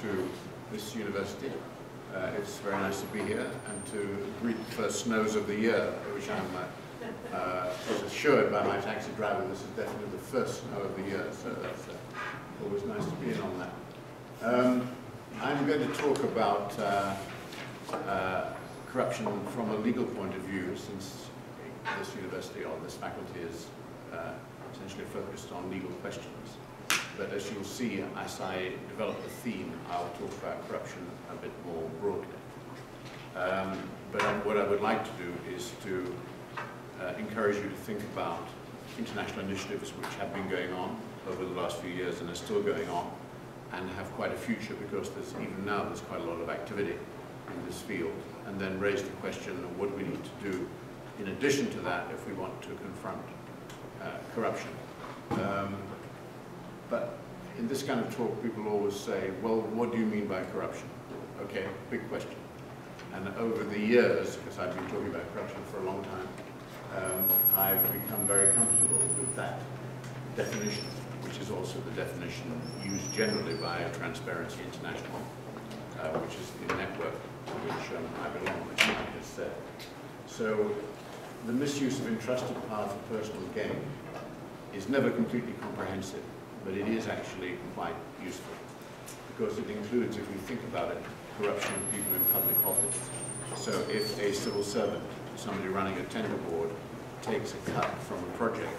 to this university. It's very nice to be here and to greet the first snows of the year, which was assured by my taxi driver this is definitely the first snow of the year, so that's always nice to be in on that. I'm going to talk about corruption from a legal point of view, since this university or this faculty is essentially focused on legal questions. But as you'll see, as I develop the theme, I'll talk about corruption a bit more broadly. But what I would like to do is to encourage you to think about international initiatives which have been going on over the last few years and are still going on, and have quite a future, because even now there's quite a lot of activity in this field, and then raise the question of what we need to do in addition to that if we want to confront corruption. But in this kind of talk, people always say, well, what do you mean by corruption? Okay, big question. And over the years, because I've been talking about corruption for a long time, I've become very comfortable with that definition, which is also the definition used generally by Transparency International, which is the network to which I belong, which Mike has said. So the misuse of entrusted power for personal gain is never completely comprehensive, but it is actually quite useful, because it includes, if we think about it, corruption of people in public office. So if a civil servant, somebody running a tender board, takes a cut from a project,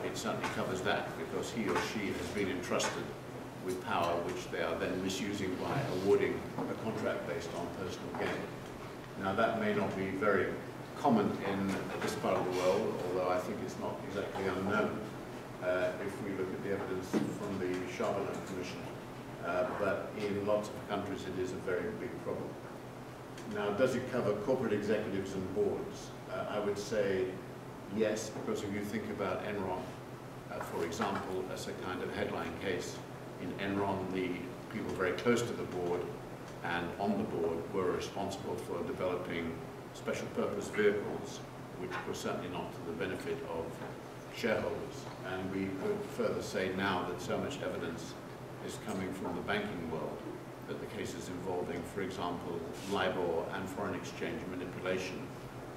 it certainly covers that, because he or she has been entrusted with power which they are then misusing by awarding a contract based on personal gain. Now that may not be very common in this part of the world, although I think it's not exactly unknown if we look at the evidence from the Charbonneau Commission. But in lots of countries it is a very big problem. Now, does it cover corporate executives and boards? I would say yes, because if you think about Enron, for example, as a kind of headline case, in Enron the people very close to the board and on the board were responsible for developing special purpose vehicles, which were certainly not to the benefit of shareholders. And we could further say now that so much evidence is coming from the banking world that the cases involving, for example, LIBOR and foreign exchange manipulation,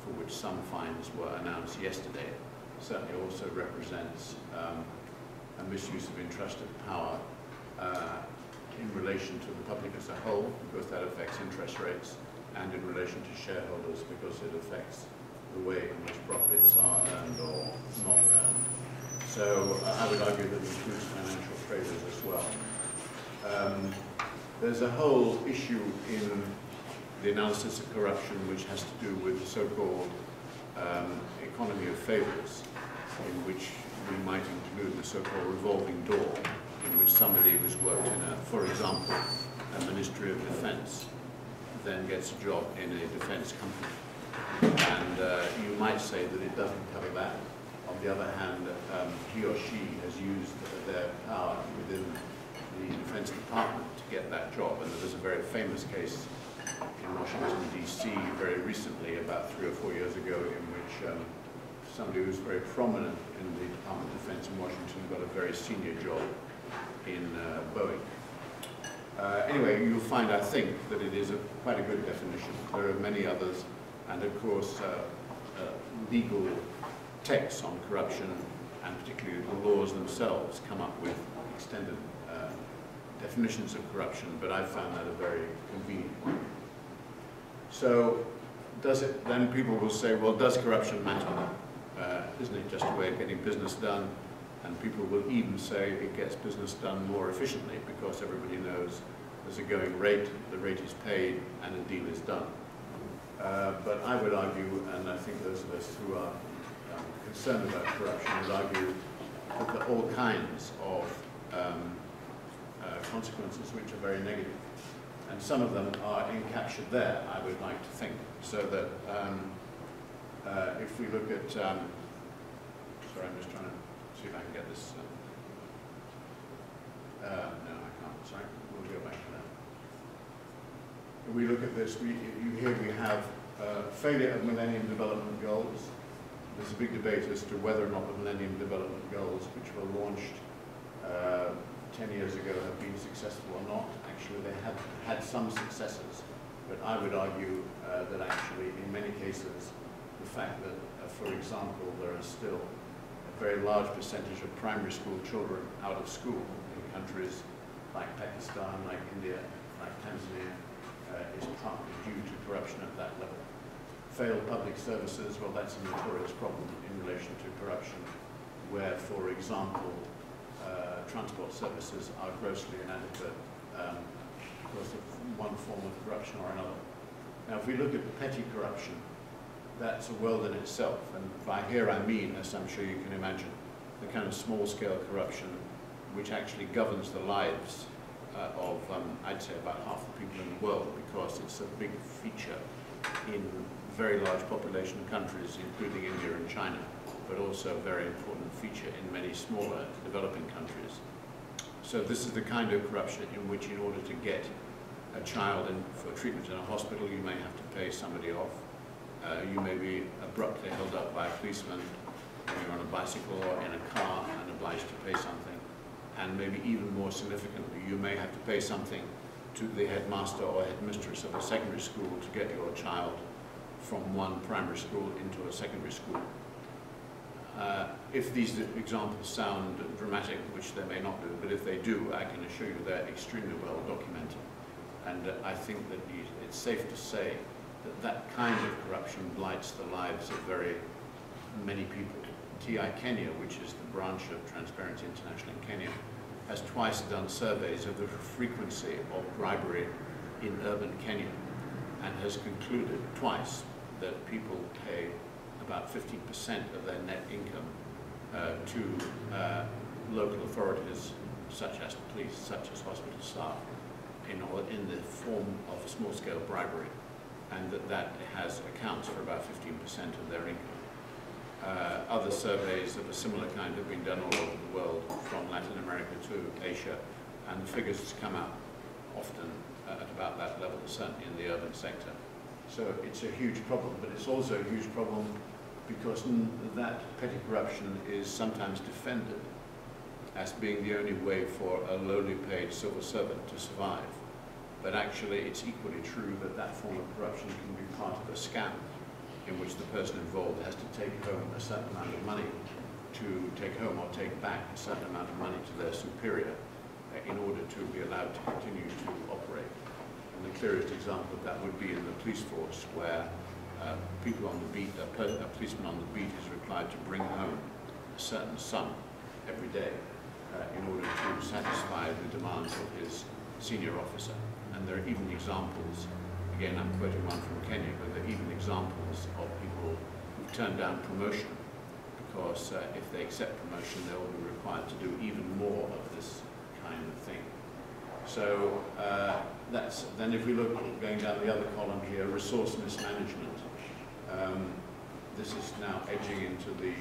for which some fines were announced yesterday, certainly also represents a misuse of entrusted power in relation to the public as a whole, because that affects interest rates, and in relation to shareholders, because it affects the way in which profits are earned or not earned. So I would argue that it includes financial traders as well. There's a whole issue in the analysis of corruption which has to do with the so-called economy of favors, in which we might include the so-called revolving door, in which somebody who's worked in for example, a Ministry of Defense, then gets a job in a defense company. And you might say that it doesn't cover that. On the other hand, he or she has used their power within the Defense Department to get that job. And there was a very famous case in Washington, D.C. very recently, about 3 or 4 years ago, in which somebody who was very prominent in the Department of Defense in Washington got a very senior job in Boeing. Anyway, you'll find, I think, that it is quite a good definition. There are many others, and of course, legal texts on corruption, and particularly the laws themselves, come up with extended definitions of corruption, but I found that a very convenient one. So, then people will say, well, does corruption matter? Isn't it just a way of getting business done? And people will even say it gets business done more efficiently, because everybody knows there's a going rate, the rate is paid, and a deal is done. But I would argue, and I think those of us who are concerned about corruption would argue that there are all kinds of consequences which are very negative. And some of them are encaptured there, I would like to think. So that if we look at, sorry, I'm just trying to see if I can get this. No, I can't, sorry, we'll go back to that. If we look at this, here we have failure of Millennium Development Goals. There's a big debate as to whether or not the Millennium Development Goals, which were launched 10 years ago have been successful or not. Actually, they have had some successes, but I would argue that actually, in many cases, the fact that, for example, there are still a very large percentage of primary school children out of school in countries like Pakistan, like India, like Tanzania, is partly due to corruption at that level. Failed public services, well, that's a notorious problem in relation to corruption, where, for example, transport services are grossly inadequate because of one form of corruption or another. Now, if we look at petty corruption, that's a world in itself, and by here I mean, as I'm sure you can imagine, the kind of small-scale corruption which actually governs the lives of, I'd say, about half the people in the world, because it's a big feature in very large population countries, including India and China, but also a very important feature in many smaller developing countries. So this is the kind of corruption in which, in order to get a child in for treatment in a hospital, you may have to pay somebody off. You may be abruptly held up by a policeman when you're on a bicycle or in a car and obliged to pay something. And maybe even more significantly, you may have to pay something to the headmaster or headmistress of a secondary school to get your child from one primary school into a secondary school. If these examples sound dramatic, which they may not do, but if they do, I can assure you they're extremely well documented. And I think that it's safe to say that that kind of corruption blights the lives of very many people. TI Kenya, which is the branch of Transparency International in Kenya, has twice done surveys of the frequency of bribery in urban Kenya, and has concluded twice that people pay about 15% of their net income to local authorities, such as the police, such as hospital staff, in the form of small-scale bribery, and that accounts for about 15% of their income. Other surveys of a similar kind have been done all over the world, from Latin America to Asia, and the figures come out often at about that level, certainly in the urban sector. So it's a huge problem, but it's also a huge problem because that petty corruption is sometimes defended as being the only way for a lowly paid civil servant to survive. But actually, it's equally true that that form of corruption can be part of a scam in which the person involved has to take home a certain amount of money to take home or take back a certain amount of money to their superior in order to be allowed to continue to operate. And the clearest example of that would be in the police force, where people on the beat, a policeman on the beat is required to bring home a certain sum every day in order to satisfy the demands of his senior officer. And there are even examples, again I'm quoting one from Kenya, but there are even examples of people who've turned down promotion because if they accept promotion they will be required to do even more of this kind of thing. So then if we look, going down the other column here, resource mismanagement. This is now edging into the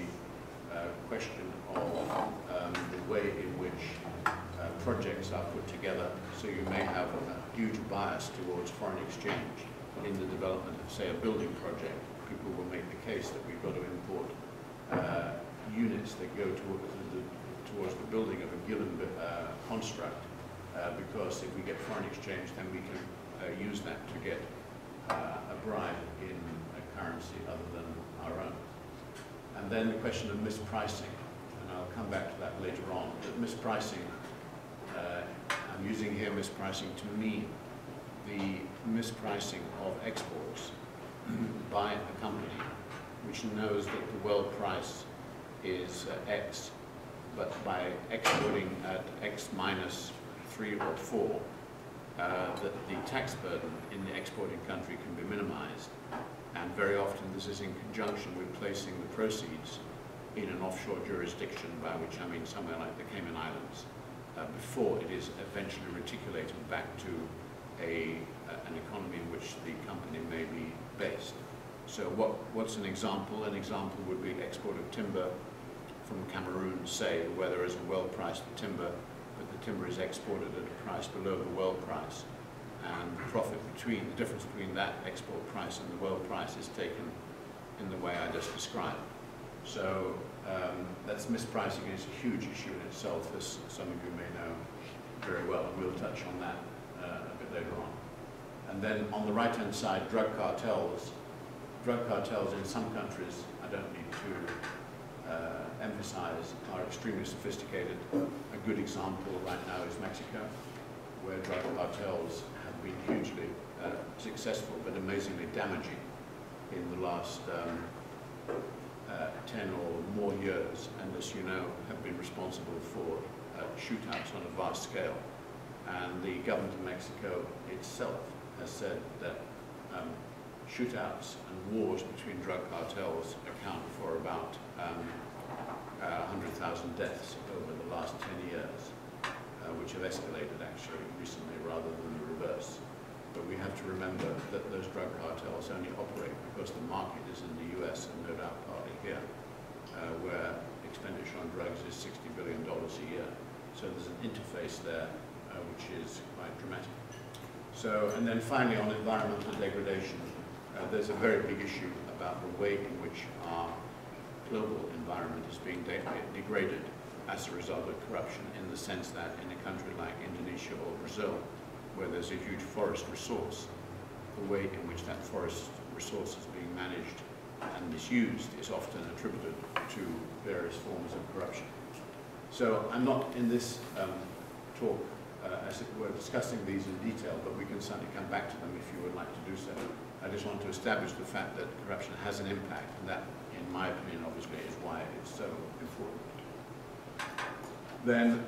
question of the way in which projects are put together. So you may have a huge bias towards foreign exchange in the development of, say, a building project. People will make the case that we've got to import units that go towards the building of a given construct, because if we get foreign exchange, then we can use that to get a bribe in a currency other than our own. And then the question of mispricing, and I'll come back to that later on. But mispricing, I'm using here mispricing to mean the mispricing of exports by a company which knows that the world price is X, but by exporting at X minus 3 or 4, that the tax burden in the exporting country can be minimized. And very often this is in conjunction with placing the proceeds in an offshore jurisdiction, by which I mean somewhere like the Cayman Islands, before it is eventually reticulated back to an economy in which the company may be based. So what's an example? An example would be export of timber from Cameroon, say, where there is a world price for timber, but the timber is exported at a price below the world price. And the profit the difference between that export price and the world price is taken in the way I just described. So that's mispricing is a huge issue in itself, as some of you may know. very well, and we'll touch on that a bit later on. And then on the right-hand side, drug cartels. Drug cartels in some countries, I don't need to emphasize, are extremely sophisticated. A good example right now is Mexico, where drug cartels have been hugely successful but amazingly damaging in the last 10 or more years, and as you know, have been responsible for shootouts on a vast scale. And the government of Mexico itself has said that shootouts and wars between drug cartels account for about 100,000 deaths over the last 10 years, which have escalated actually recently rather than the reverse. But we have to remember that those drug cartels only operate because the market is in the US and no doubt partly here, where expenditure on drugs is $60 billion a year. So there's an interface there which is quite dramatic. So, and then finally on environmental degradation, there's a very big issue about the way in which our global environment is being degraded as a result of corruption, in the sense that in a country like Indonesia or Brazil, where there's a huge forest resource, the way in which that forest resource is being managed and misused is often attributed to various forms of corruption. So I'm not in this talk, as it were, discussing these in detail, but we can certainly come back to them if you would like to do so. I just want to establish the fact that corruption has an impact, and that, in my opinion, obviously, is why it's so important. Then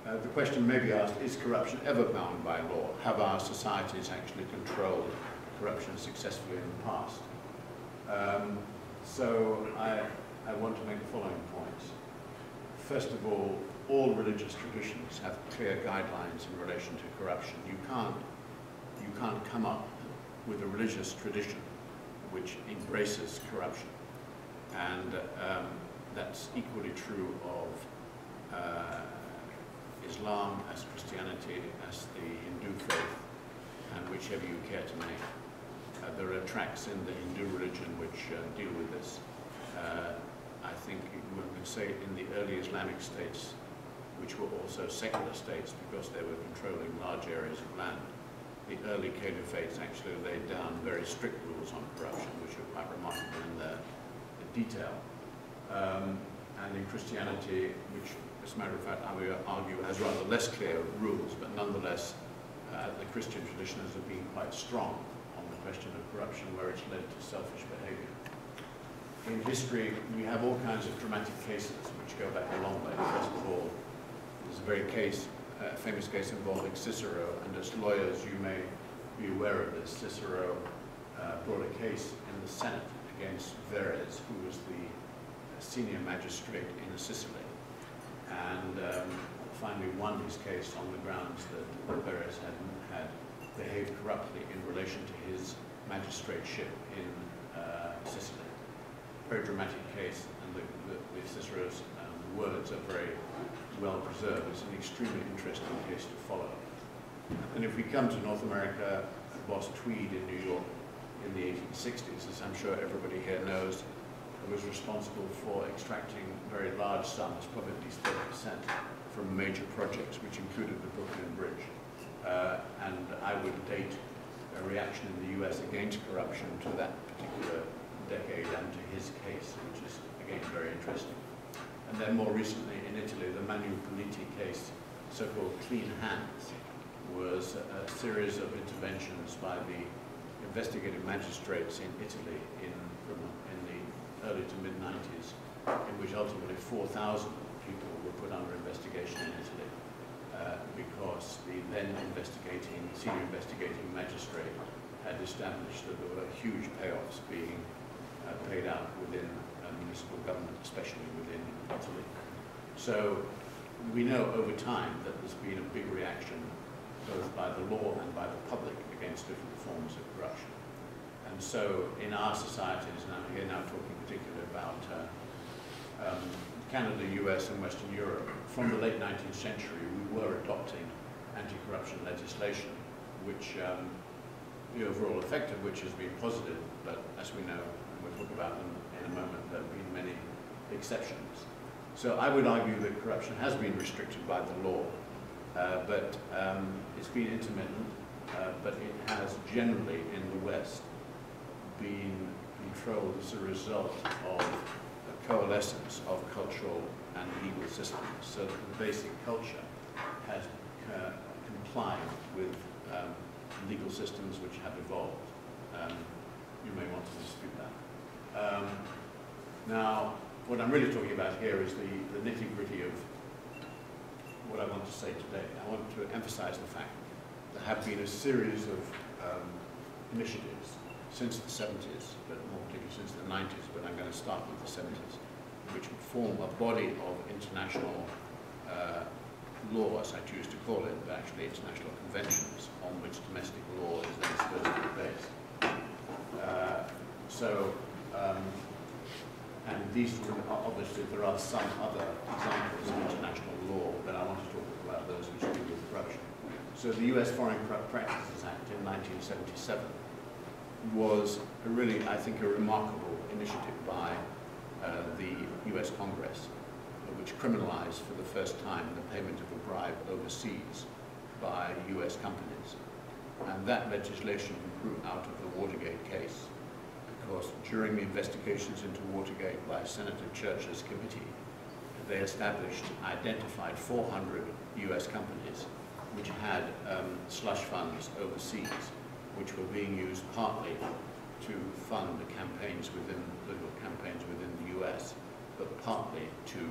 the question may be asked, is corruption ever bound by law? Have our societies actually controlled corruption successfully in the past? So I want to make the following points. First of all religious traditions have clear guidelines in relation to corruption. You can't come up with a religious tradition which embraces corruption. And that's equally true of Islam, as Christianity, as the Hindu faith, and whichever you care to name. There are tracts in the Hindu religion which deal with this. I think one could say in the early Islamic states, which were also secular states because they were controlling large areas of land, the early caliphates actually laid down very strict rules on corruption, which are quite remarkable in their detail. And in Christianity, which, as a matter of fact, I would argue has rather less clear rules, but nonetheless, the Christian traditions have been quite strong on the question of corruption, where it's led to selfish behavior. In history, we have all kinds of dramatic cases which go back a long way. First of all, there's a very famous case involving Cicero, and as lawyers you may be aware of this. Cicero brought a case in the Senate against Verres, who was the senior magistrate in Sicily, and finally won his case on the grounds that Verres had behaved corruptly in relation to his magistrateship in Sicily. Very dramatic case, and the Cicero's words are very well preserved. It's an extremely interesting case to follow. And if we come to North America, Boss Tweed in New York in the 1860s, as I'm sure everybody here knows, was responsible for extracting very large sums, probably at least 30%, from major projects, which included the Brooklyn Bridge. And I would date a reaction in the US against corruption to that particular decade and to his case, which is, again, very interesting. And then more recently in Italy, the Manu Politi case, so-called clean hands, was a series of interventions by the investigative magistrates in Italy in the early to mid-90s, in which ultimately 4,000 people were put under investigation in Italy because the then senior investigating magistrate had established that there were huge payoffs being paid out within municipal government, especially within Italy. So we know over time that there's been a big reaction both by the law and by the public against different forms of corruption. And so in our societies, and I'm here now talking particularly about Canada, US, and Western Europe, from the late 19th century, we were adopting anti-corruption legislation, which the overall effect of which has been positive, but as we know, and we'll talk about them in a moment, there have been many exceptions. So I would argue that corruption has been restricted by the law, but it's been intermittent, but it has generally in the West been controlled as a result of a coalescence of cultural and legal systems. So that the basic culture has complied with legal systems which have evolved. You may want to dispute that. Now, what I'm really talking about here is the nitty-gritty of what I want to say today. I want to emphasize the fact there have been a series of initiatives since the 70s, but more particularly since the 90s, but I'm going to start with the 70s, which form a body of international law, as I choose to call it, but actually international conventions on which domestic law is then supposed to be based. And these, obviously, there are some other examples of international law, but I want to talk about those which deal with corruption. So the US Foreign Practices Act in 1977 was really, I think, a remarkable initiative by the US Congress, which criminalized for the first time the payment of a bribe overseas by US companies. And that legislation grew out of the Watergate case, because during the investigations into Watergate by Senator Church's committee, they identified 400 US companies which had slush funds overseas, which were being used partly to fund the campaigns within, political campaigns within the US, but partly to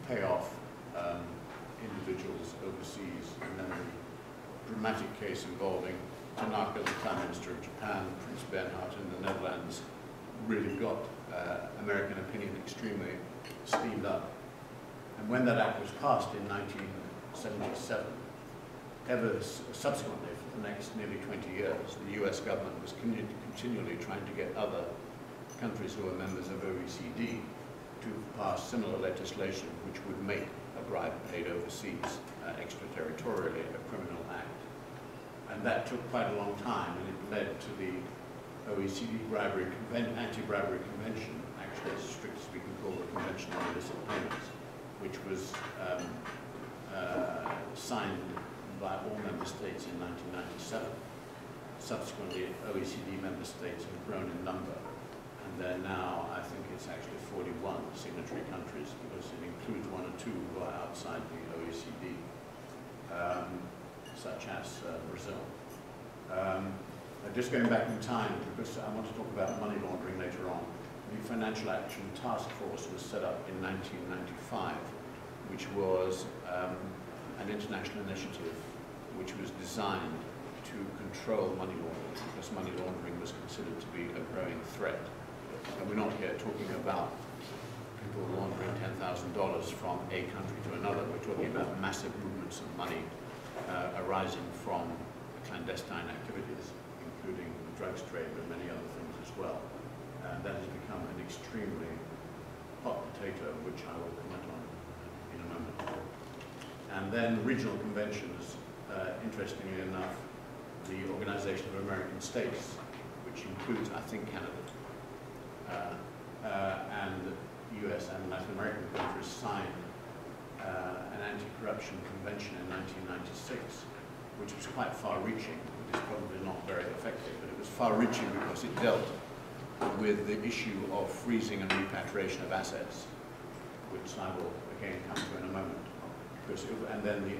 pay off individuals overseas. And then the dramatic case involving Tanaka, the Prime Minister of Japan, Prince Bernhard in the Netherlands, really got American opinion extremely steamed up. And when that act was passed in 1977, ever subsequently, for the next nearly 20 years, the US government was continually trying to get other countries who are members of OECD to pass similar legislation which would make a bribe paid overseas extraterritorially a criminal act. And that took quite a long time, and it led to the OECD Anti-Bribery Convention, actually, strictly speaking, called the Convention on Illicit Payments, which was signed by all member states in 1997. Subsequently, OECD member states have grown in number, and they're now, I think it's actually 41 signatory countries, because it includes one or two who are outside the OECD, such as Brazil. Just going back in time, because I want to talk about money laundering later on, the Financial Action Task Force was set up in 1995, which was an international initiative which was designed to control money laundering, because money laundering was considered to be a growing threat. And we're not here talking about people laundering $10,000 from a country to another. We're talking about massive movements of money arising from clandestine activities, including the drugs trade, but many other things as well. And that has become an extremely hot potato, which I will comment on in a moment. And then regional conventions, interestingly enough, the Organization of American States, which includes, I think, Canada, and the US and Latin American countries, signed an anti-corruption convention in 1996, which was quite far-reaching. It's probably not very effective, but it was far-reaching because it dealt with the issue of freezing and repatriation of assets, which I will again come to in a moment. And then the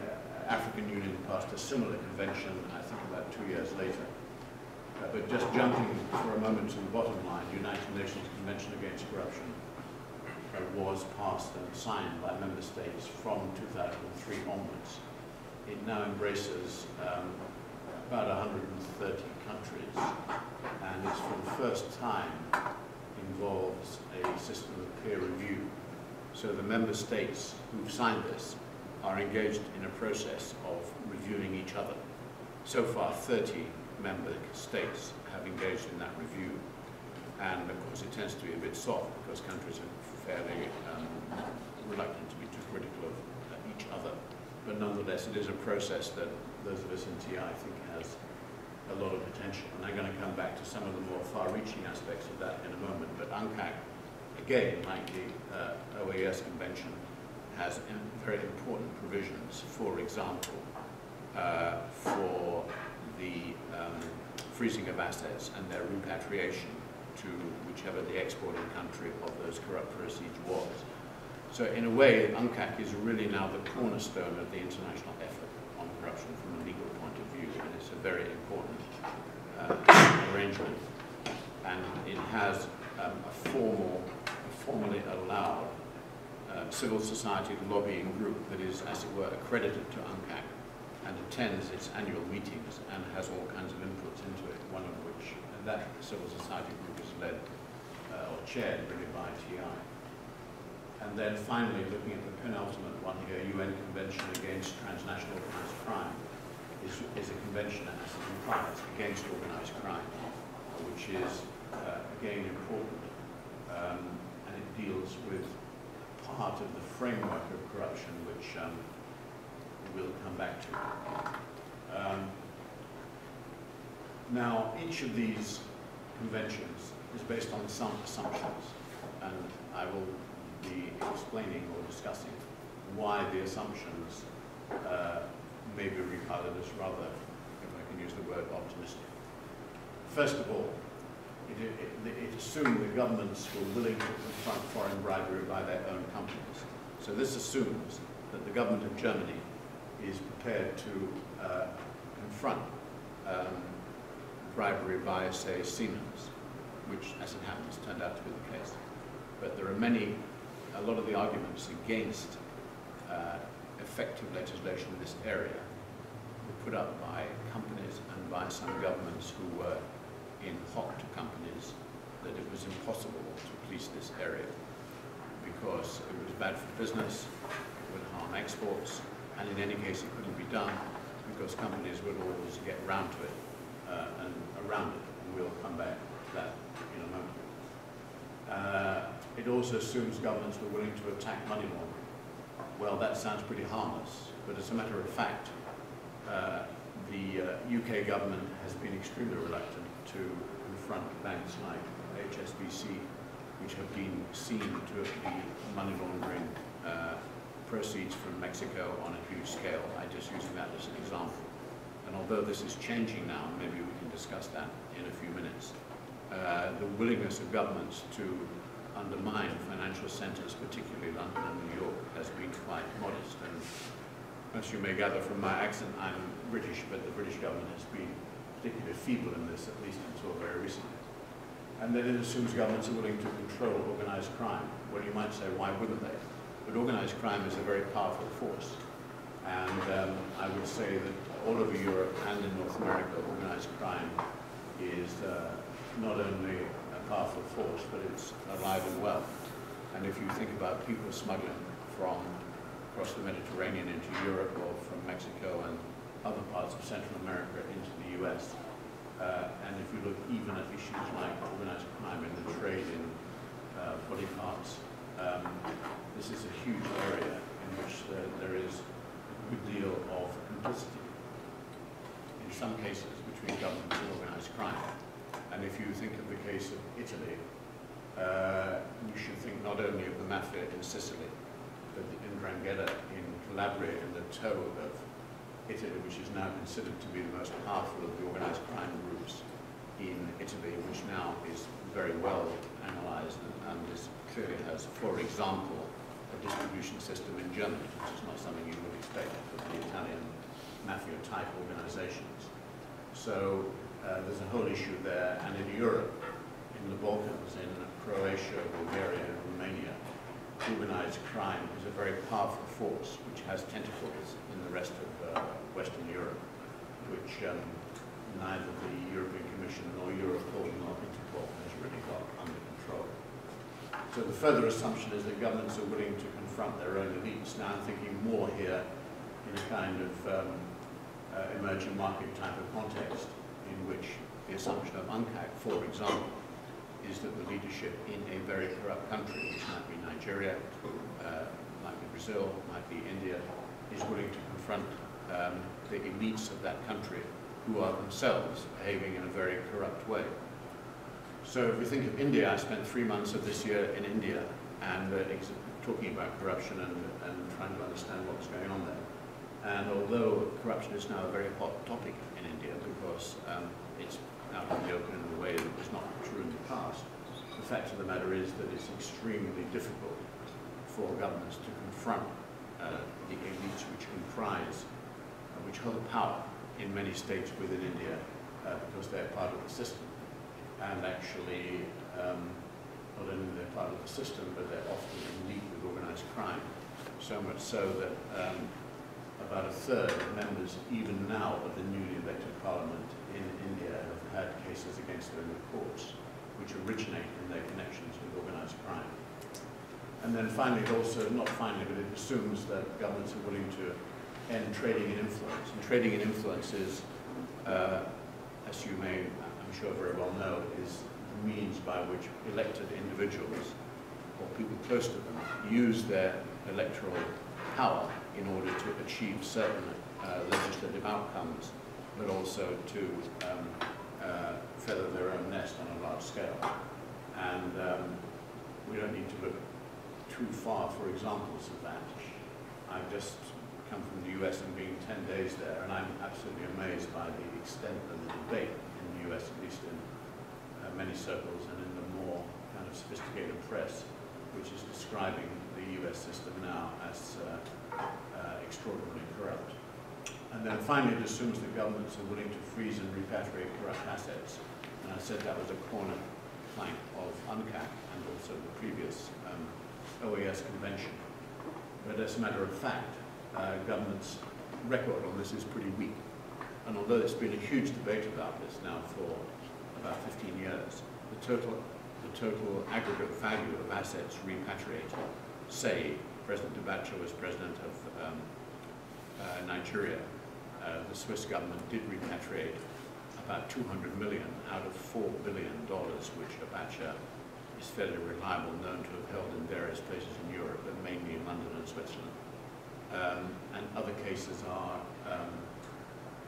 African Union passed a similar convention, I think about 2 years later. But just jumping for a moment to the bottom line, the United Nations Convention Against Corruption was passed and signed by member states from 2003 onwards. It now embraces about 130 countries, and it's for the first time involves a system of peer review. So the member states who've signed this are engaged in a process of reviewing each other. So far, 30 member states have engaged in that review, and of course it tends to be a bit soft because countries are fairly reluctant to be too critical of each other. But nonetheless, it is a process that those of us in TI think has a lot of potential. And I'm going to come back to some of the more far-reaching aspects of that in a moment. But UNCAC, again, like the OAS convention, has very important provisions, for example, for the freezing of assets and their repatriation to whichever the exporting country of those corrupt proceeds was. So in a way, UNCAC is really now the cornerstone of the international effort on corruption from a legal point of view, and it's a very important arrangement. And it has a formally allowed civil society lobbying group that is, as it were, accredited to UNCAC and attends its annual meetings and has all kinds of inputs into it, one of which, that civil society group is led or chaired really by TI. And then finally, looking at the penultimate one here, UN Convention Against Transnational Organized Crime is a convention, as it implies, against organized crime, which is, again, important. And it deals with part of the framework of corruption, which we'll come back to. Now, each of these conventions is based on some assumptions, and I will be explaining or discussing why the assumptions may be regarded as rather, if I can use the word, optimistic. First of all, it assumed that governments were willing to confront foreign bribery by their own companies. So this assumes that the government of Germany is prepared to confront bribery by, say, Siemens, which, as it happens, turned out to be the case. But there are a lot of the arguments against effective legislation in this area were put up by companies and by some governments who were in hoc to companies that it was impossible to police this area because it was bad for business, it would harm exports, and in any case it couldn't be done because companies would always get round to it and around it, and we'll come back to that in a moment. It also assumes governments were willing to attack money laundering. Well, that sounds pretty harmless, but as a matter of fact, the UK government has been extremely reluctant to confront banks like HSBC, which have been seen to be money laundering proceeds from Mexico on a huge scale. I'm just using that as an example. And although this is changing now, maybe we can discuss that in a few minutes, the willingness of governments to undermine financial centres, particularly London and New York, has been quite modest. And as you may gather from my accent, I'm British, but the British government has been particularly feeble in this, at least until very recently. And then it assumes governments are willing to control organized crime. Well, you might say, why wouldn't they? But organized crime is a very powerful force. And I would say that all over Europe and in North America, organized crime is not only a powerful force, but it's alive and well. And if you think about people smuggling from across the Mediterranean into Europe or from Mexico and other parts of Central America into the US, and if you look even at issues like organized crime and the trade in body parts, this is a huge area in which there is a good deal of complicity, in some cases, between governments and organized crime. And if you think of the case of Italy, you should think not only of the mafia in Sicily, but in 'Ndrangheta in Calabria, in the toe of Italy, which is now considered to be the most powerful of the organized crime groups in Italy, which now is very well analyzed and clearly has, for example, a distribution system in Germany, which is not something you would expect of the Italian mafia-type organizations. So there's a whole issue there, and in Europe, in the Balkans, in Croatia, Bulgaria, and Romania, organized crime is a very powerful force which has tentacles in the rest of Western Europe, which neither the European Commission nor Europol nor Interpol has really got under control. So the further assumption is that governments are willing to confront their own elites. Now I'm thinking more here in a kind of emerging market type of context, in which the assumption of UNCAC, for example, is that the leadership in a very corrupt country, which might be Nigeria, might be Brazil, might be India, is willing to confront the elites of that country who are themselves behaving in a very corrupt way. So if we think of India, I spent 3 months of this year in India and talking about corruption and trying to understand what's going on there. And although corruption is now a very hot topic in India because it's out in the open in a way that was not true in the past, the fact of the matter is that it's extremely difficult for governments to confront the elites which hold power in many states within India because they're part of the system. And actually, not only they're part of the system, but they're often in league with organized crime. So much so that about a third of members, even now, of the newly elected parliament in India have had cases against them in the courts, which originate in their connections with organized crime. And then finally, it also, not finally, but it assumes that governments are willing to end trading in influence. And trading in influence is, as you may, I'm sure very well know, is the means by which elected individuals or people close to them use their electoral power in order to achieve certain legislative outcomes, but also to feather their own nest on a large scale. And we don't need to look too far for examples of that. I've just come from the US and been 10 days there, and I'm absolutely amazed by the extent of the debate in the US, at least in many circles and in the more kind of sophisticated press, which is describing the US system now as extraordinarily corrupt. And then finally, it assumes that governments are willing to freeze and repatriate corrupt assets. And I said that was a corner plank of UNCAC and also the previous OAS convention. But as a matter of fact, government's record on this is pretty weak. And although there's been a huge debate about this now for about 15 years, the total aggregate value of assets repatriated, say President Abacha was president of Nigeria, the Swiss government did repatriate about 200 million out of $4 billion, which Abacha is fairly reliable, known to have held in various places in Europe, but mainly in London and Switzerland. And other cases are,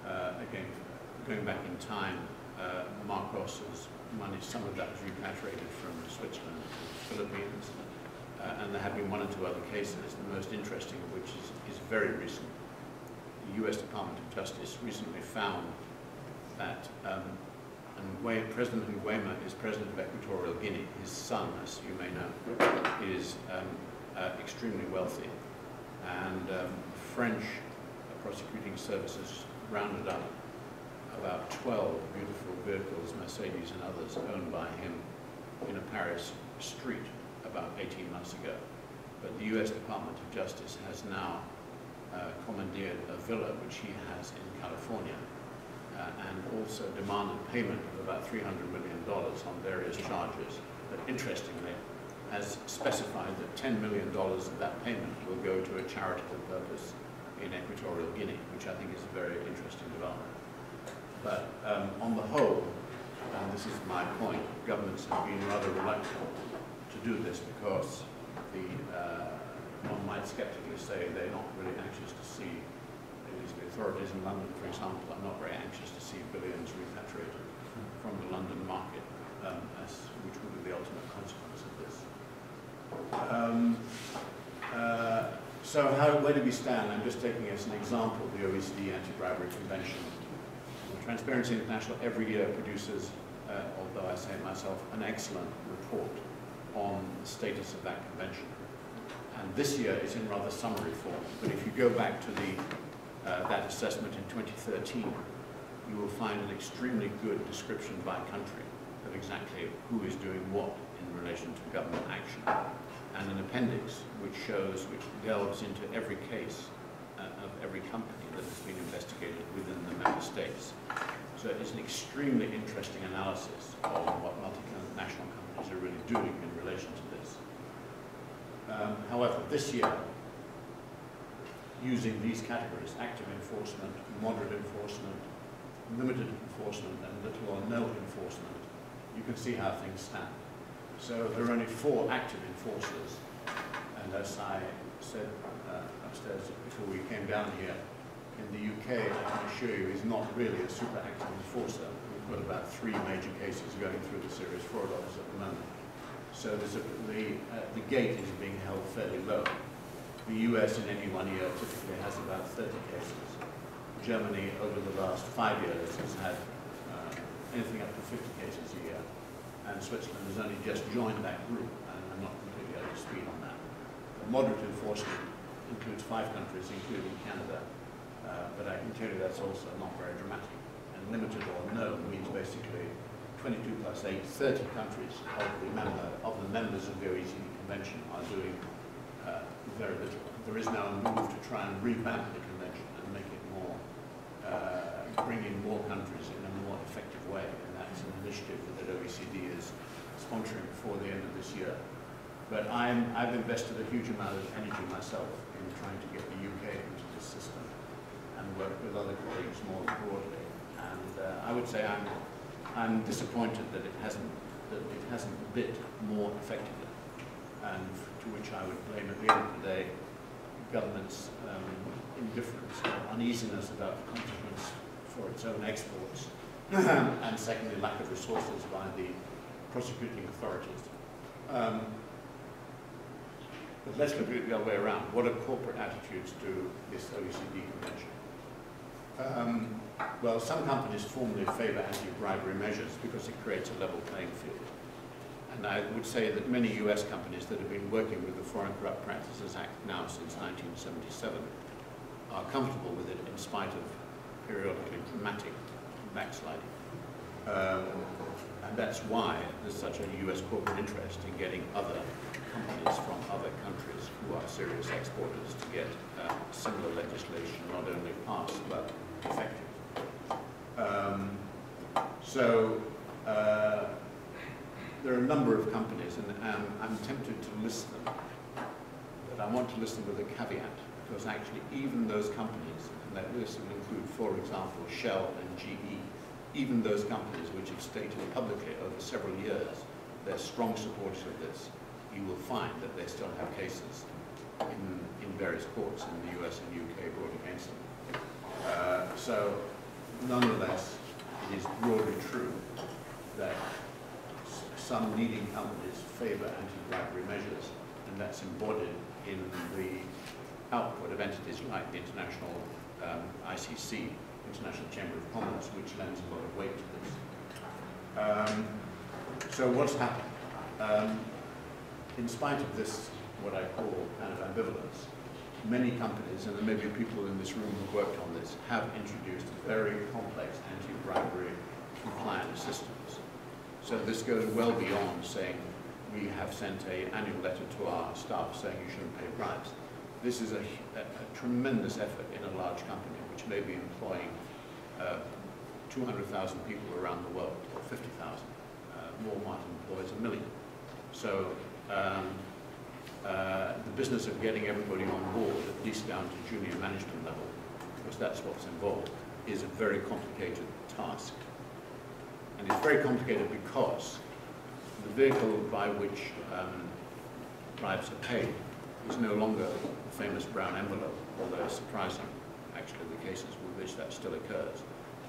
again, going back in time, Marcos's money, some of that was repatriated from Switzerland to the Philippines, and there have been one or two other cases, the most interesting of which is very recent. The US Department of Justice recently found that President Nguema is president of Equatorial Guinea. His son, as you may know, is extremely wealthy. And French prosecuting services rounded up about 12 beautiful vehicles, Mercedes and others, owned by him in a Paris street about 18 months ago. But the US Department of Justice has now commandeered a villa which he has in California and also demanded payment of about $300 million on various charges. But interestingly, has specified that $10 million of that payment will go to a charitable purpose in Equatorial Guinea, which I think is a very interesting development. But on the whole, and this is my point, governments have been rather reluctant to do this because one might skeptically say they're not really anxious to see, at least the authorities in London, for example, are not very anxious to see billions repatriated from the London market, which would be the ultimate consequence of this. So where do we stand? I'm just taking as an example the OECD Anti-Bribery Convention. Transparency International every year produces, although I say it myself, an excellent report on the status of that convention. And this year it's in rather summary form, but if you go back to that assessment in 2013, you will find an extremely good description by country of exactly who is doing what in relation to government action, and an appendix which delves into every case of every company that has been investigated within the member states. So it's an extremely interesting analysis of what multinational companies are really doing in relation to this. However, this year, using these categories, active enforcement, moderate enforcement, limited enforcement, and little or no enforcement, you can see how things stand. So there are only 4 active enforcers, and as I said upstairs before we came down here, in the UK, I can assure you, is not really a super active enforcer. We've got about 3 major cases going through the Serious Fraud Office at the moment. So the gate is being held fairly low. The US in any 1 year typically has about 30 cases. Germany over the last 5 years has had anything up to 50 cases a year. And Switzerland has only just joined that group, and I'm not completely up to speed on that. The moderate enforcement includes 5 countries, including Canada, but I can tell you that's also not very dramatic. And limited or no means basically 22 plus 8, 30 countries of the members of the OECD Convention are doing very little. There is now a move to try and revamp the convention and make it more, bring in more countries in a more effective way, and that's an initiative that OECD is sponsoring before the end of this year. But I've invested a huge amount of energy myself in trying to get the UK into this system and work with other colleagues more broadly. And I would say I'm disappointed that it hasn't bit more effectively, and to which I would blame at the end of the day government's indifference or uneasiness about the consequence for its own exports, and secondly lack of resources by the prosecuting authorities. But let's look at it the other way around. What are corporate attitudes to this OECD convention? Well, some companies formally favor anti-bribery measures because it creates a level playing field. And I would say that many US companies that have been working with the Foreign Corrupt Practices Act now since 1977 are comfortable with it in spite of periodically dramatic backsliding. And that's why there's such a US corporate interest in getting other companies from other countries who are serious exporters to get similar legislation not only passed but effective. There are a number of companies, and I'm tempted to list them, but I want to list them with a caveat, because actually even those companies, and that list will include, for example, Shell and GE, even those companies which have stated publicly over several years they're strong supporters of this, you will find that they still have cases in various courts in the US and UK brought against them. So, nonetheless, it is broadly true that some leading companies favor anti-bribery measures, and that's embodied in the output of entities like the International ICC, International Chamber of Commerce, which lends a lot of weight to this. So what's happened? In spite of this, what I call kind of ambivalence, many companies, and there may be people in this room who worked on this, have introduced very complex anti-bribery compliance systems. So this goes well beyond saying we have sent an annual letter to our staff saying you shouldn't pay bribes. This is a tremendous effort in a large company which may be employing 200,000 people around the world, or 50,000. Walmart employs 1 million. So the business of getting everybody on board, at least down to junior management level, because that's what's involved, is a very complicated task. And it's very complicated because the vehicle by which bribes are paid is no longer the famous brown envelope, although it's surprising, actually, the cases with which that still occurs.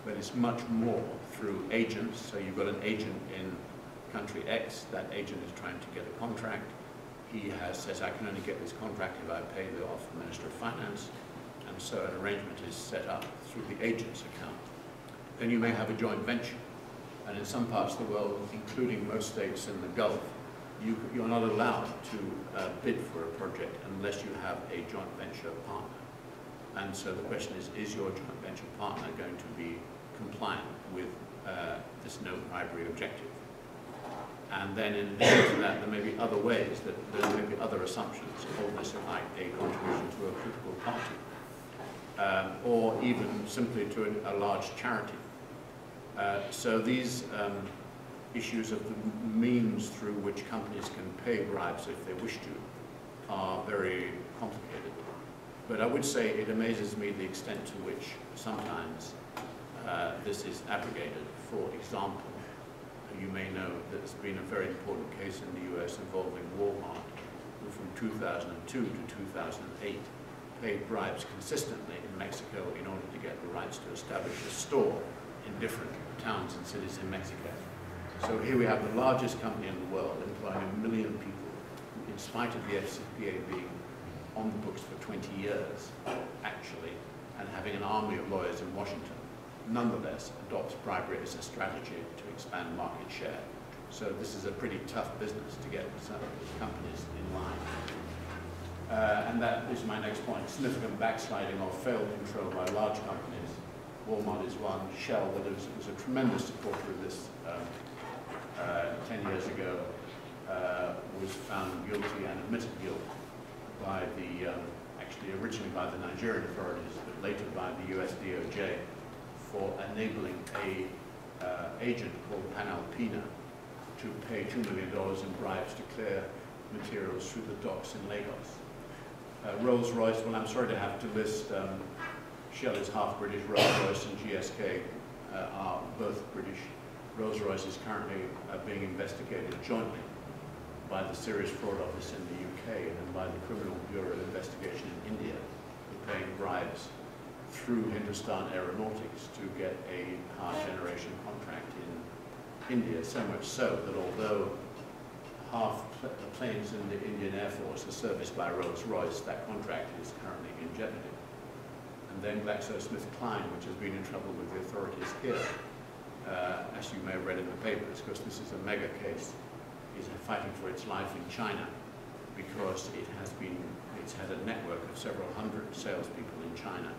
But it's much more through agents. So you've got an agent in country X, that agent is trying to get a contract. He says, I can only get this contract if I pay the off the Minister of Finance. And so an arrangement is set up through the agent's account. Then you may have a joint venture. And in some parts of the world, including most states in the Gulf, you're not allowed to bid for a project unless you have a joint venture partner. And so the question is your joint venture partner going to be compliant with this no bribery objective? And then in addition to that, there may be other ways, that there may be other assumptions of this, like a contribution to a political party, or even simply to a large charity. So these issues of the means through which companies can pay bribes if they wish to are very complicated. But I would say it amazes me the extent to which sometimes this is abrogated. For example, you may know that there's been a very important case in the US involving Walmart, who from 2002 to 2008 paid bribes consistently in Mexico in order to get the rights to establish a store in different towns and cities in Mexico. So here we have the largest company in the world, employing 1 million people, in spite of the FCPA being on the books for 20 years, actually, and having an army of lawyers in Washington, nonetheless adopts bribery as a strategy to expand market share. So this is a pretty tough business to get some companies in line. And that is my next point. Significant backsliding or failed control by large companies. Walmart is one. Shell, that was a tremendous supporter of this 10 years ago, was found guilty and admitted guilt by the, actually originally by the Nigerian authorities, but later by the US DOJ, for enabling a agent called Panalpina to pay $2 million in bribes to clear materials through the docks in Lagos. Rolls-Royce, well, I'm sorry to have to list, Shell is half British, Rolls-Royce and GSK are both British. Rolls-Royce is currently being investigated jointly by the Serious Fraud Office in the UK and by the Criminal Bureau of Investigation in India for paying bribes through Hindustan Aeronautics to get a power generation contract in India, so much so that although half the planes in the Indian Air Force are serviced by Rolls-Royce, that contract is currently in jeopardy. And then GlaxoSmithKline, which has been in trouble with the authorities here, as you may have read in the papers, because this is a mega case, is fighting for its life in China because it's had a network of several hundred salespeople in China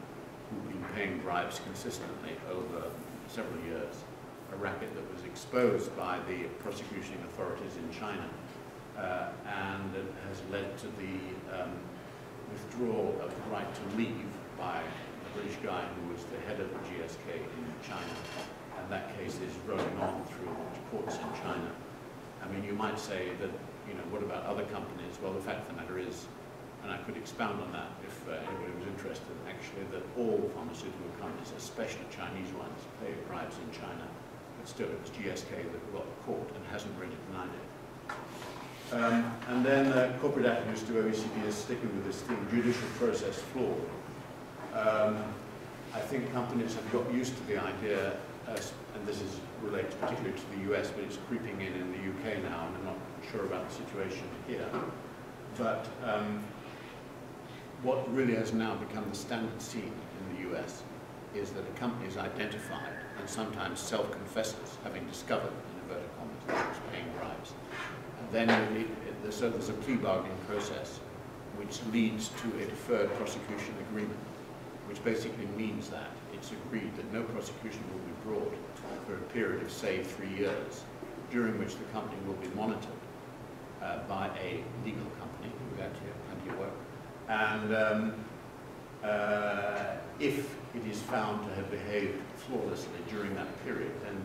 who've been paying bribes consistently over several years. A racket that was exposed by the prosecuting authorities in China and it has led to the withdrawal of the right to leave by a British guy who was the head of the GSK in China. And that case is rolling on through the courts in China. I mean, you might say that, you know, what about other companies? Well, the fact of the matter is, and I could expound on that if anybody was interested, actually, that all pharmaceutical companies, especially Chinese ones, pay bribes in China. But still, it was GSK that got caught and hasn't really denied it. And then corporate attitudes to OECD is sticking with this theme, judicial process flawed. I think companies have got used to the idea, and this is related particularly to the US, but it's creeping in the UK now, and I'm not sure about the situation here. But what really has now become the standard scene in the US is that a company is identified and sometimes self-confesses having discovered, in inverted commas, that it was paying bribes. And then so there's a plea bargaining process which leads to a deferred prosecution agreement, which basically means that it's agreed that no prosecution will be brought for a period of, say, 3 years, during which the company will be monitored by a legal company who actually have plenty of work. And if it is found to have behaved flawlessly during that period, then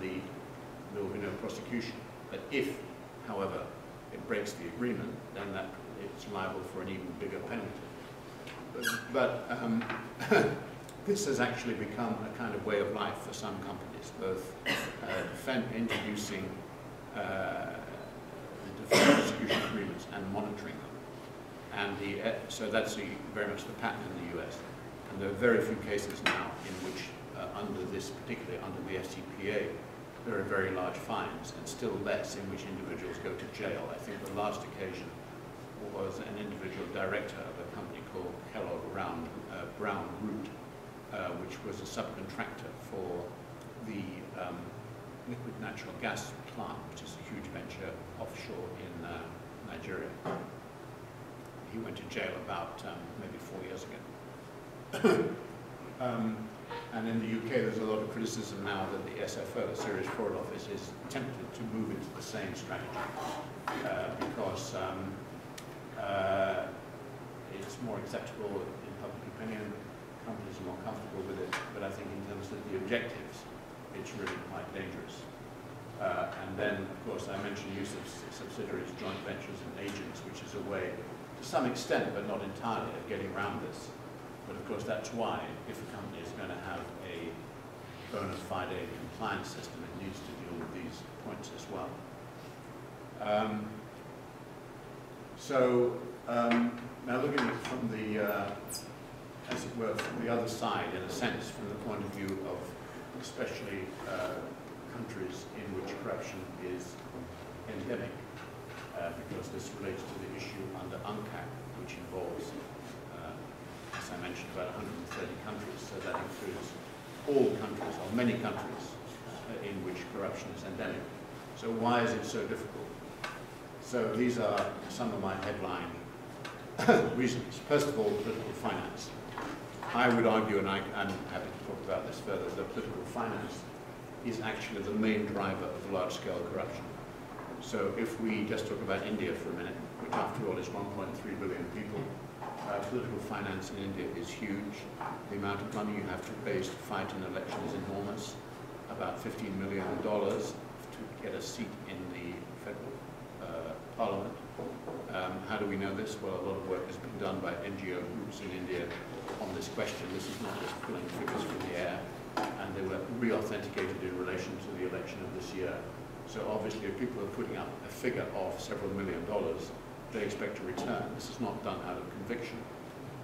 there will be no prosecution. But if, however, it breaks the agreement, then it's liable for an even bigger penalty. But this has actually become a kind of way of life for some companies, both introducing the deferred prosecution agreements and monitoring them. And so that's very much the pattern in the US. And there are very few cases now in which, particularly under the FCPA, there are very large fines, and still less in which individuals go to jail. I think the last occasion was an individual director of a company called Kellogg Brown Root, which was a subcontractor for the liquid natural gas plant, which is a huge venture offshore in Nigeria. He went to jail about maybe 4 years ago. And in the UK, there's a lot of criticism now that the SFO, the Serious Fraud Office, is tempted to move into the same strategy because it's more acceptable in public opinion. Companies are more comfortable with it, but I think in terms of the objectives, it's really quite dangerous. And then, of course, I mentioned use of subsidiaries, joint ventures, and agents, which is a way, to some extent, but not entirely, of getting around this. But of course, that's why, if a company is going to have a bona fide compliance system, it needs to deal with these points as well. Now looking at it from the, as it were, from the other side, in a sense, from the point of view of especially countries in which corruption is endemic, because this relates to the issue under UNCAC, which involves, as I mentioned, about 130 countries, so that includes all countries, or many countries, in which corruption is endemic. So why is it so difficult? So these are some of my headline reasons. First of all, political finance. I would argue, and I'm happy to talk about this further, that political finance is actually the main driver of large-scale corruption. So if we just talk about India for a minute, which after all is 1.3 billion people, political finance in India is huge. The amount of money you have to raise to fight an election is enormous, about $15 million to get a seat in the federal parliament. How do we know this? Well, a lot of work has been done by NGO groups in India on this question. This is not just pulling figures from the air, and they were re-authenticated in relation to the election of this year. So obviously, if people are putting up a figure of several $1 million, they expect a return. This is not done out of conviction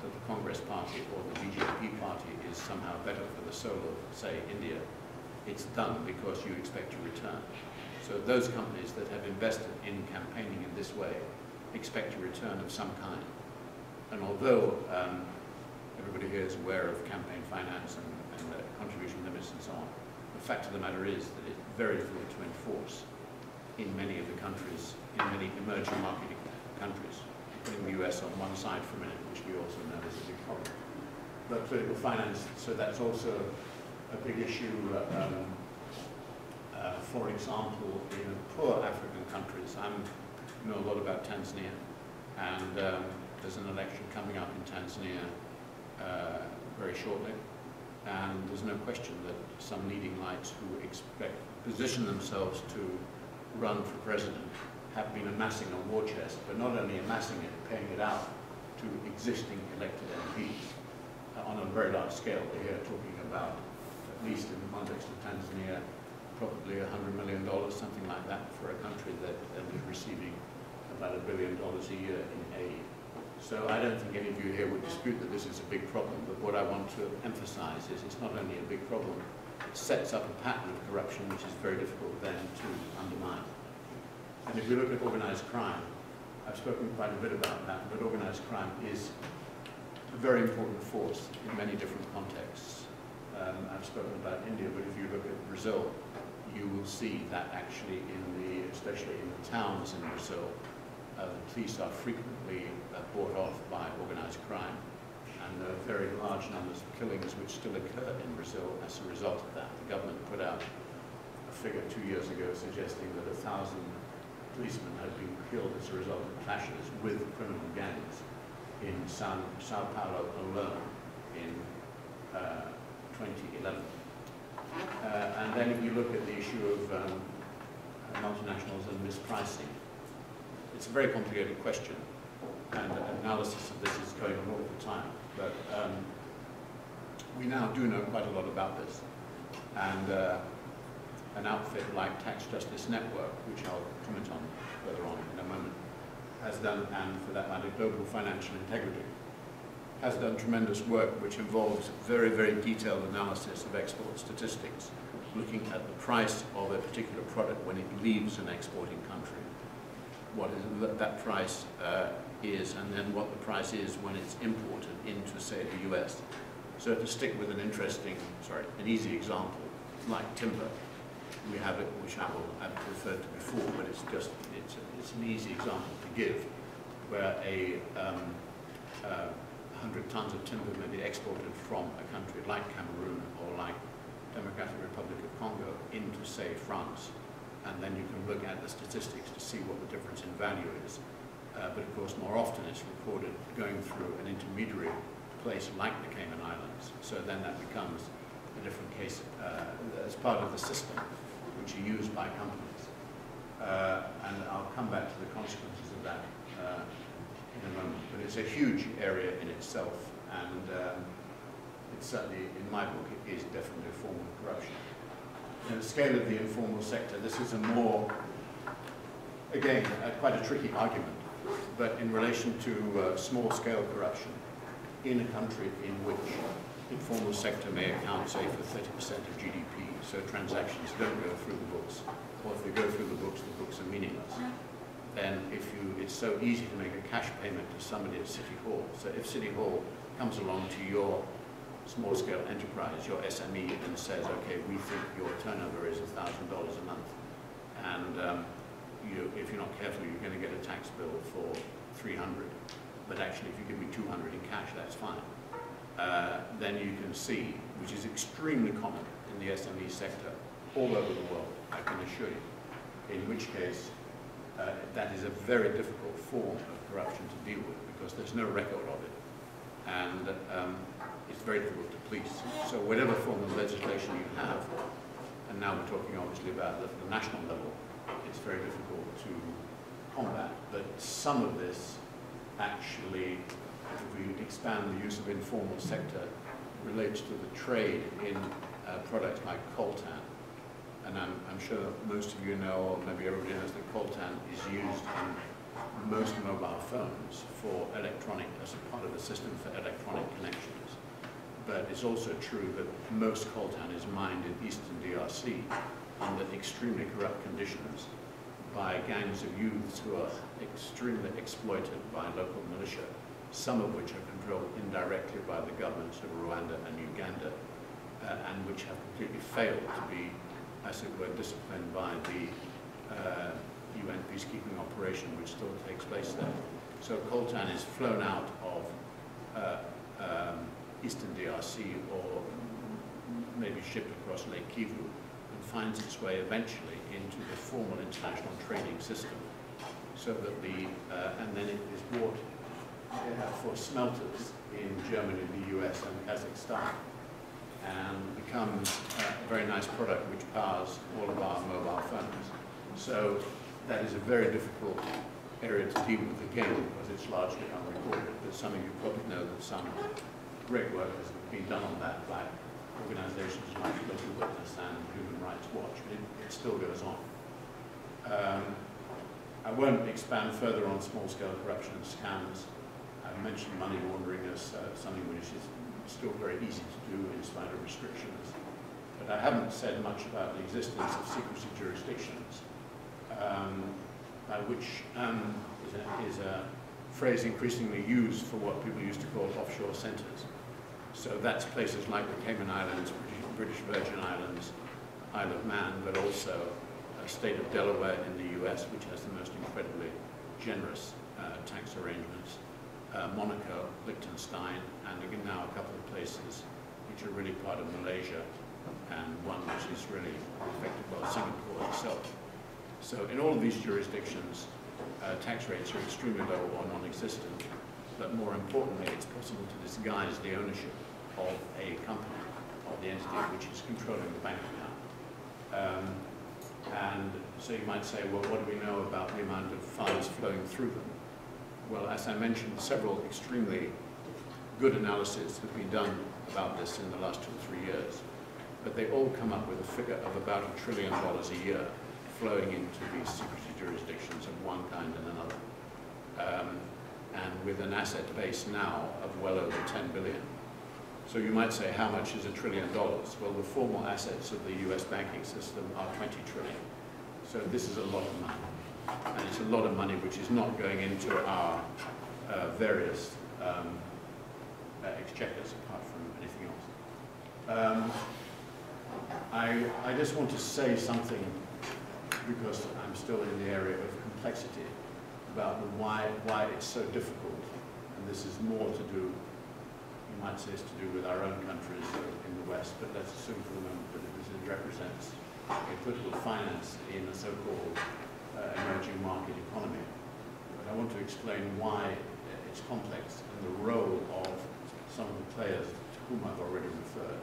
that the Congress Party or the BJP Party is somehow better for the soul of, say, India. It's done because you expect a return. So those companies that have invested in campaigning in this way expect a return of some kind. And although everybody here is aware of campaign finance and contribution limits and so on, the fact of the matter is that it's very difficult to enforce in many of the countries, in many emerging market countries, putting the US on one side for a minute, which we also know is a big problem. But political finance, so that's also a big issue. For example, in poor African countries, I know a lot about Tanzania, and there's an election coming up in Tanzania very shortly, and there's no question that some leading lights who position themselves to run for president have been amassing a war chest, but not only amassing it, paying it out to existing elected MPs on a very large scale. We're here talking about, at least in the context of Tanzania, probably $100 million, something like that, for a country that is receiving about $1 billion a year in aid. So I don't think any of you here would dispute that this is a big problem, but what I want to emphasize is it's not only a big problem, it sets up a pattern of corruption which is very difficult then to undermine. And if we look at organized crime, I've spoken quite a bit about that, but organized crime is a very important force in many different contexts. I've spoken about India, but if you look at Brazil, you will see that actually especially in the towns in Brazil, the police are frequently bought off by organized crime. And there are very large numbers of killings which still occur in Brazil as a result of that. The government put out a figure 2 years ago suggesting that 1,000 policemen had been killed as a result of clashes with criminal gangs in Sao Paulo alone in 2011. And then if you look at the issue of multinationals and mispricing, it's a very complicated question, and analysis of this is going on all the time. But we now do know quite a lot about this. And an outfit like Tax Justice Network, which I'll comment on further on in a moment, has done, and for that matter, Global Financial Integrity, has done tremendous work which involves very, very detailed analysis of export statistics, looking at the price of a particular product when it leaves an exporting country, what that price is, and then what the price is when it's imported into, say, the US. So to stick with an easy example, like timber, we have it, which I've referred to before, but it's an easy example to give, where 100 tons of timber may be exported from a country like Cameroon or like Democratic Republic of Congo into, say, France, and then you can look at the statistics to see what the difference in value is. But of course, more often it's recorded going through an intermediary place like the Cayman Islands. So then that becomes a different case as part of the system which are used by companies. And I'll come back to the consequences of that in a moment. But it's a huge area in itself, and it's certainly, in my book, it is definitely a form of corruption. In the scale of the informal sector, this is a more, again, quite a tricky argument, but in relation to small-scale corruption in a country in which informal sector may account, say, for 30% of GDP, so transactions don't go through the books, or if they go through the books are meaningless. Then it's so easy to make a cash payment to somebody at City Hall. So if City Hall comes along to your small-scale enterprise, your SME, and says, okay, we think your turnover is $1,000 a month, and if you're not careful, you're going to get a tax bill for $300, but actually if you give me $200 in cash, that's fine. Then you can see, which is extremely common in the SME sector all over the world, I can assure you, in which case that is a very difficult form of corruption to deal with because there's no record of it, and it's very difficult to police. So whatever form of legislation you have, and now we're talking obviously about the national level, it's very difficult to combat. But some of this actually, if we expand the use of informal sector, relates to the trade in products like coltan. And I'm sure most of you know, or maybe everybody knows, that coltan is used in most mobile phones for electronic, as a part of the system for electronic connections. But it's also true that most coltan is mined in eastern DRC under extremely corrupt conditions by gangs of youths who are extremely exploited by local militia, some of which are controlled indirectly by the governments of Rwanda and Uganda, and which have completely failed to be, as it were, disciplined by the UN peacekeeping operation which still takes place there. So coltan is flown out of eastern DRC or maybe shipped across Lake Kivu and finds its way eventually into the formal international trading system, so that and then it is bought for smelters in Germany, the US and Kazakhstan, and becomes a very nice product which powers all of our mobile phones. So that is a very difficult area to deal with, again, because it's largely unrecorded. But some of you probably know that some great work has been done on that by organizations like Little Witness and Human Rights Watch, but it still goes on. I won't expand further on small-scale corruption and scams. I've mentioned money laundering as something which is still very easy to do in spite of restrictions. But I haven't said much about the existence of secrecy jurisdictions, which is a phrase increasingly used for what people used to call offshore centers. So that's places like the Cayman Islands, British Virgin Islands, Isle of Man, but also a state of Delaware in the US, which has the most incredibly generous tax arrangements, Monaco, Liechtenstein, and again now a couple of places which are really part of Malaysia, and one which is really affected by Singapore itself. So in all of these jurisdictions, tax rates are extremely low or non-existent, but more importantly, it's possible to disguise the ownership of a company, of the entity which is controlling the bank account. And so you might say, well, what do we know about the amount of funds flowing through them? Well, as I mentioned, several extremely good analyses have been done about this in the last 2 or 3 years, but they all come up with a figure of about $1 trillion a year flowing into these secrecy jurisdictions of one kind and another, and with an asset base now of well over 10 billion. So you might say, how much is $1 trillion? Well, the formal assets of the US banking system are 20 trillion. So this is a lot of money. And it's a lot of money which is not going into our various exchequers, apart from anything else. I just want to say something, because I'm still in the area of complexity, about why it's so difficult. And this is more to do, you might say it's to do with our own countries in the West, but let's assume for the moment that it represents a political finance in a so-called emerging market economy. But I want to explain why it's complex and the role of some of the players to whom I've already referred.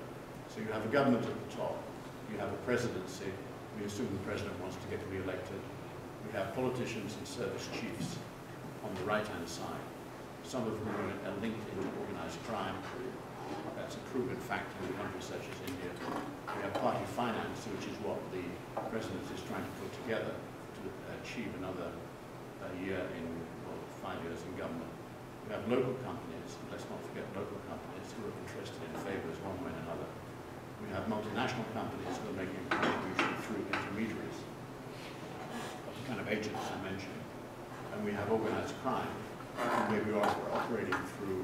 So you have a government at the top, you have a presidency, we assume the president wants to get re-elected, we have politicians and service chiefs on the right-hand side, some of whom are linked into organized crime. That's a proven fact in countries such as India. We have party finance, which is what the president is trying to put together to achieve another year in, well, 5 years in government. We have local companies, and let's not forget local companies who are interested in favours one way or another. We have multinational companies who are making a contribution through intermediaries, of the kind of agents I mentioned. And we have organised crime, who may be operating through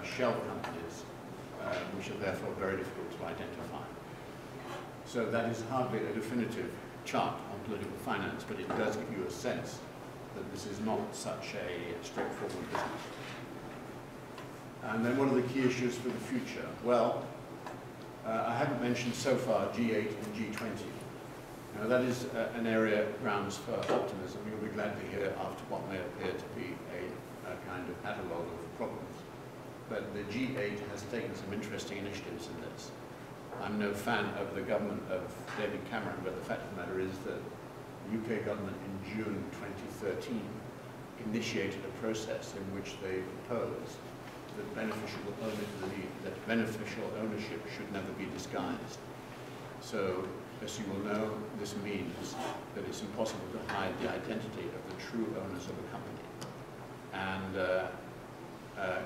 shell companies, which are therefore very difficult to identify. So that is hardly a definitive chart on political finance, but it does give you a sense that this is not such a straightforward business. And then what are the key issues for the future? Well, I haven't mentioned so far G8 and G20. Now that is an area grounds for optimism. You'll be glad to hear after what may appear to be a kind of catalogue of problems. But the G8 has taken some interesting initiatives in this. I'm no fan of the government of David Cameron, but the fact of the matter is that the UK government in June 2013 initiated a process in which they proposed that beneficial ownership should never be disguised. So, as you will know, this means that it's impossible to hide the identity of the true owners of a company. And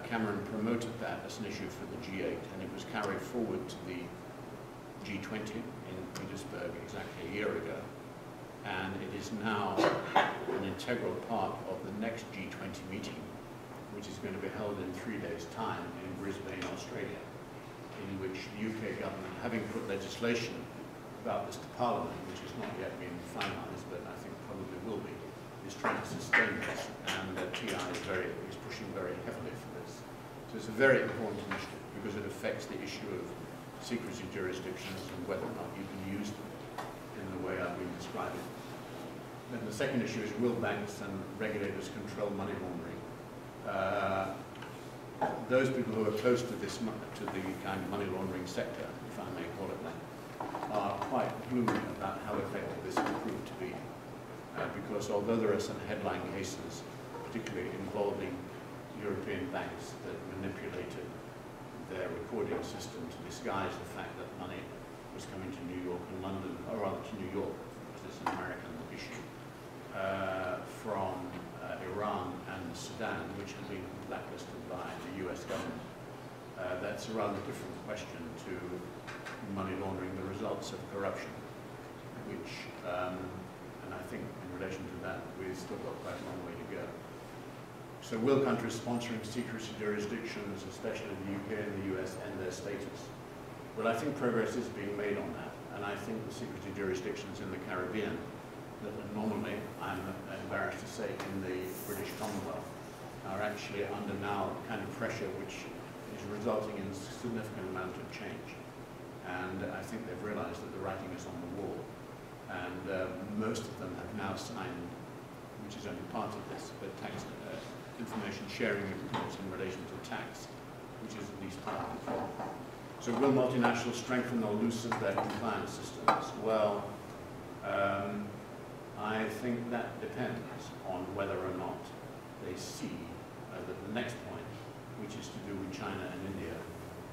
Cameron promoted that as an issue for the G8, and it was carried forward to the G20 in Petersburg exactly a year ago. And it is now an integral part of the next G20 meeting, which is going to be held in 3 days' time in Brisbane, Australia, in which the UK government, having put legislation about this to Parliament, which has not yet been finalised, but I think probably will be, is trying to sustain this, and TI is pushing very heavily for this. So it's a very important initiative because it affects the issue of secrecy jurisdictions and whether or not you can use them in the way I've been describing. Then the second issue is, will banks and regulators control money laundering? Those people who are close to this, to the kind of money laundering sector, if I may call it that, are quite gloomy about how effective this will prove to be. Because although there are some headline cases, particularly involving European banks that manipulated their recording system to disguise the fact that money was coming to New York and London, or rather to New York, because it's an American issue, from Iran and Sudan, which have been blacklisted by the US government. That's a rather different question to money laundering, the results of corruption, which, and I think in relation to that, we've still got quite a long way to go. So will countries sponsoring secrecy jurisdictions, especially the UK and the US, end their status? Well, I think progress is being made on that, and I think the secrecy jurisdictions in the Caribbean that are normally, I'm embarrassed to say, in the British Commonwealth, are actually under now kind of pressure which is resulting in a significant amount of change. And I think they've realized that the writing is on the wall. And most of them have now signed, which is only part of this, but tax information sharing agreements in relation to tax, which is at least part of the problem. So will multinationals strengthen or loosen their compliance systems? Well, I think that depends on whether or not they see that the next point, which is to do with China and India,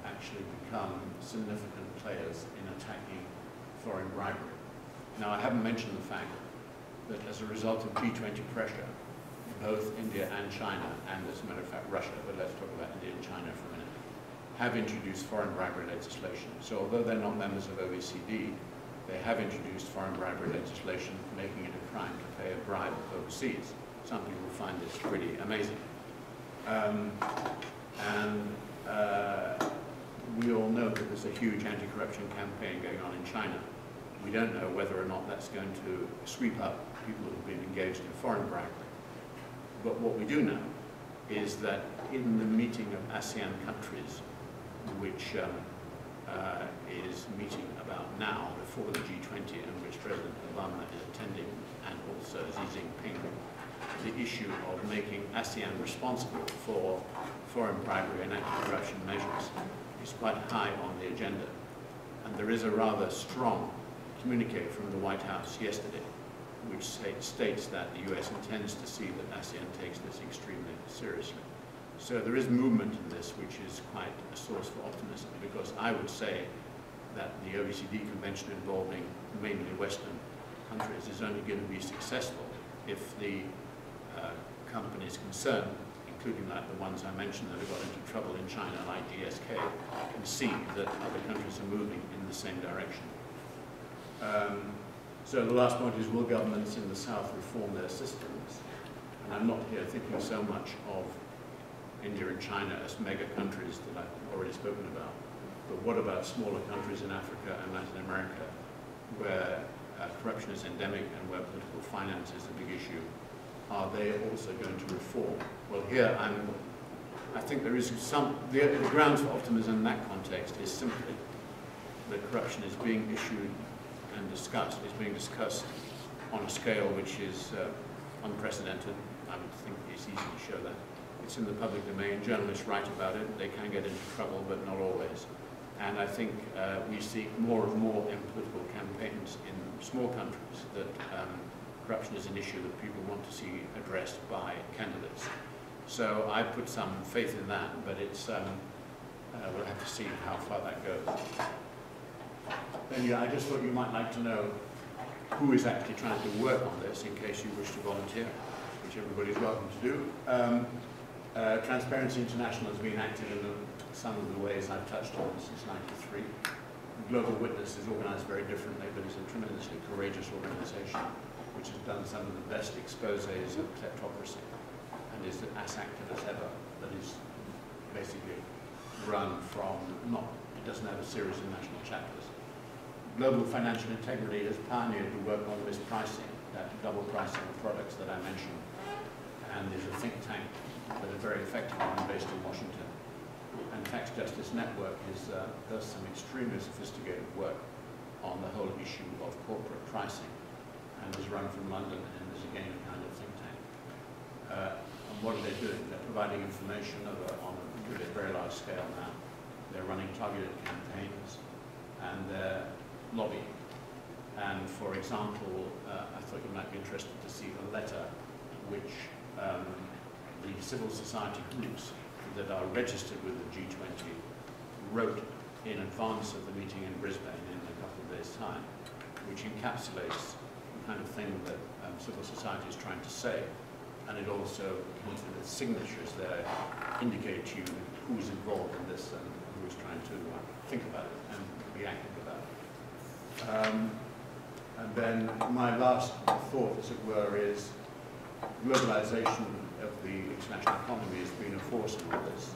actually become significant players in attacking foreign bribery. Now, I haven't mentioned the fact that as a result of G20 pressure, both India and China, and as a matter of fact Russia, but let's talk about India and China for a minute, have introduced foreign bribery legislation. So although they're not members of OECD, they have introduced foreign bribery legislation, making it a crime to pay a bribe overseas. Some people find this pretty amazing. We all know that there's a huge anti-corruption campaign going on in China. We don't know whether or not that's going to sweep up people who have been engaged in foreign bribery. But what we do know is that in the meeting of ASEAN countries, which is meeting about now before the G20, and which President Obama is attending, and also Xi Jinping, the issue of making ASEAN responsible for foreign bribery and anti-corruption measures is quite high on the agenda. And there is a rather strong communique from the White House yesterday, which states that the US intends to see that ASEAN takes this extremely seriously. So there is movement in this, which is quite a source for optimism, because I would say that the OECD convention involving mainly Western countries is only going to be successful if the companies concerned, including like the ones I mentioned that have got into trouble in China, like GSK, can see that other countries are moving in the same direction. So the last point is, will governments in the South reform their systems? And I'm not here thinking so much of India and China as mega countries that I've already spoken about, but what about smaller countries in Africa and Latin America, where corruption is endemic and where political finance is a big issue? Are they also going to reform? Well, here I think there is the grounds for optimism in that context is simply that corruption is being issued and discussed, is being discussed on a scale which is unprecedented. I would think it's easy to show that. It's in the public domain. Journalists write about it. They can get into trouble, but not always. And I think we see more and more in political campaigns in small countries that corruption is an issue that people want to see addressed by candidates. So I put some faith in that, but it's we'll have to see how far that goes. Then yeah, I just thought you might like to know who is actually trying to work on this, in case you wish to volunteer, which everybody is welcome to do. Transparency International has been active in some of the ways I've touched on since '93. Global Witness is organized very differently, but it's a tremendously courageous organization, which has done some of the best exposés of kleptocracy, and is as active as ever, that is basically run from, it doesn't have a series of national chapters. Global Financial Integrity has pioneered the work on mispricing, that double pricing of products that I mentioned, and is a think tank, but a very effective one based in Washington. And Tax Justice Network does some extremely sophisticated work on the whole issue of corporate pricing, and is run from London, and is again a kind of think tank. And what are they doing? They're providing information on a very large scale now. They're running targeted campaigns, and they're lobbying. And for example, I thought you might be interested to see a letter which the civil society groups that are registered with the G20 wrote in advance of the meeting in Brisbane in a couple of days' time, which encapsulates the kind of thing that civil society is trying to say. And it also, with its signatures there, indicate to you who's involved in this and who's trying to think about it and be active about it. And then my last thought, as it were, is globalization of the international economy has been a force in all this.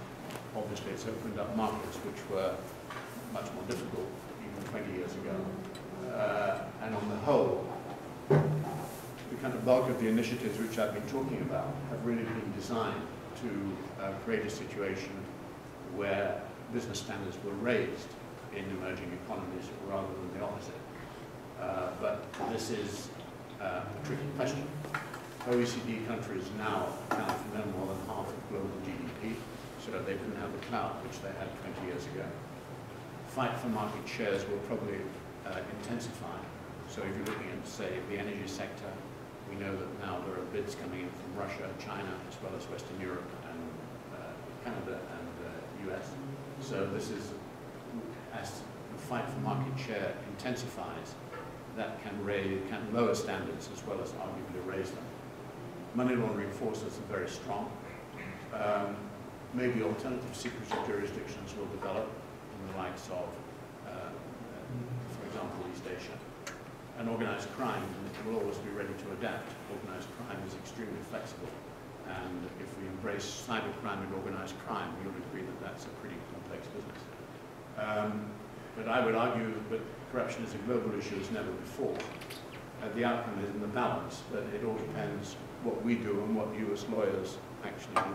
Obviously, it's opened up markets which were much more difficult even 20 years ago. And on the whole, the kind of bulk of the initiatives which I've been talking about have really been designed to create a situation where business standards were raised in emerging economies rather than the opposite. But this is a tricky question. OECD countries now account for no more than half of global GDP, so that they didn't have the clout which they had 20 years ago. Fight for market shares will probably intensify. So if you're looking at, say, the energy sector, we know that now there are bids coming in from Russia, China, as well as Western Europe and Canada and US. So this is, as the fight for market share intensifies, that can lower standards as well as arguably raise them. Money laundering forces are very strong. Maybe alternative secrecy jurisdictions will develop in the likes of, for example, East Asia. And organized crime will always be ready to adapt. Organized crime is extremely flexible. And if we embrace cybercrime and organized crime, we would agree that that's a pretty complex business. But I would argue that corruption is a global issue as never before. The outcome is in the balance, but it all depends what we do and what you as lawyers actually do.